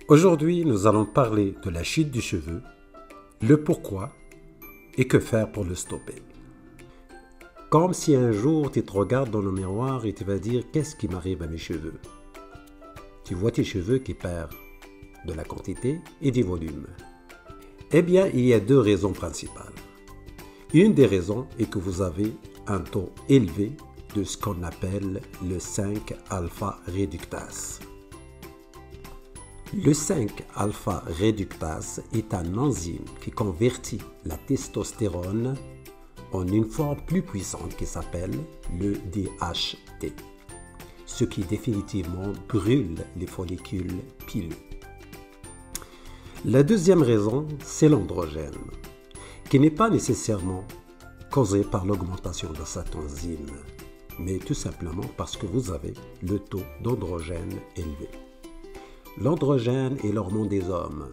Aujourd'hui, nous allons parler de la chute du cheveu, le pourquoi et que faire pour le stopper. Comme si un jour tu te regardes dans le miroir et tu vas dire « Qu'est-ce qui m'arrive à mes cheveux ?» Tu vois tes cheveux qui perdent de la quantité et du volume. Eh bien, il y a deux raisons principales. Une des raisons est que vous avez un taux élevé de ce qu'on appelle le 5-alpha réductase. Le 5-alpha réductase est un enzyme qui convertit la testostérone en une forme plus puissante qui s'appelle le DHT, ce qui définitivement brûle les follicules pileux. La deuxième raison, c'est l'androgène, qui n'est pas nécessairement causé par l'augmentation de cette enzyme, mais tout simplement parce que vous avez le taux d'androgène élevé. L'androgène est l'hormone des hommes.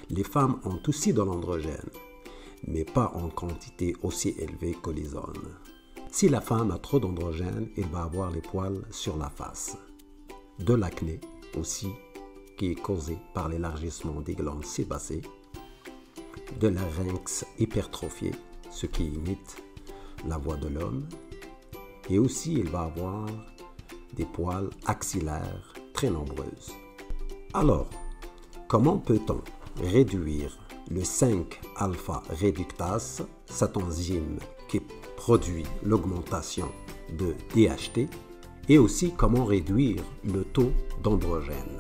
Les femmes ont aussi de l'androgène, mais pas en quantité aussi élevée que les hommes. Si la femme a trop d'androgène, elle va avoir les poils sur la face. De l'acné aussi, qui est causé par l'élargissement des glandes sébacées, de larynx hypertrophié, ce qui imite la voix de l'homme, et aussi il va avoir des poils axillaires très nombreuses. Alors, comment peut-on réduire le 5-alpha réductase, cette enzyme qui produit l'augmentation de DHT, et aussi comment réduire le taux d'androgène?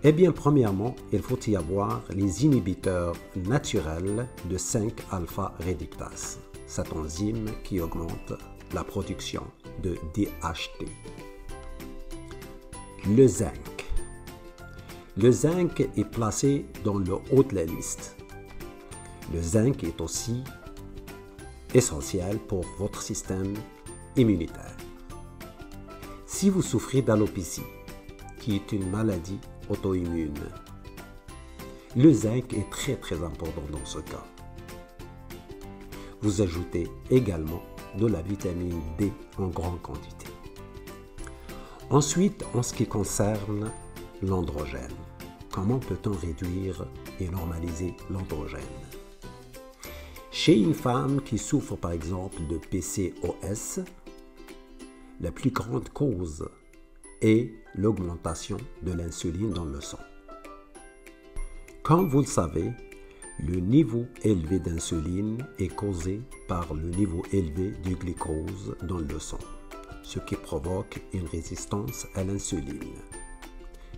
Eh bien, premièrement, il faut y avoir les inhibiteurs naturels de 5-alpha réductase, cette enzyme qui augmente la production de DHT. Le zinc. Le zinc est placé dans le haut de la liste. Le zinc est aussi essentiel pour votre système immunitaire. Si vous souffrez d'alopécie, qui est une maladie auto-immune, le zinc est très important dans ce cas. Vous ajoutez également de la vitamine D en grande quantité. Ensuite, en ce qui concerne l'androgène, comment peut-on réduire et normaliser l'androgène? Chez une femme qui souffre par exemple de PCOS, la plus grande cause est l'augmentation de l'insuline dans le sang. Comme vous le savez, le niveau élevé d'insuline est causé par le niveau élevé du glucose dans le sang, ce qui provoque une résistance à l'insuline.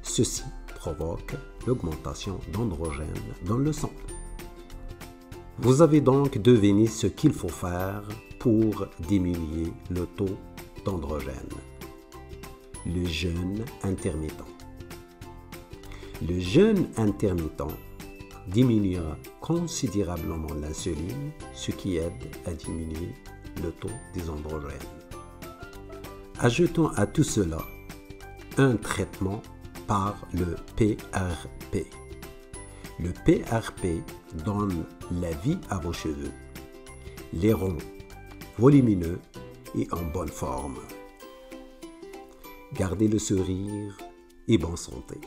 Ceci provoque l'augmentation d'androgène dans le sang. Vous avez donc deviné ce qu'il faut faire pour diminuer le taux d'androgène. Le jeûne intermittent. Le jeûne intermittent diminuera considérablement l'insuline, ce qui aide à diminuer le taux des androgènes. Ajoutons à tout cela un traitement par le PRP. Le PRP donne la vie à vos cheveux, les rend volumineux et en bonne forme. Gardez le sourire et bonne santé.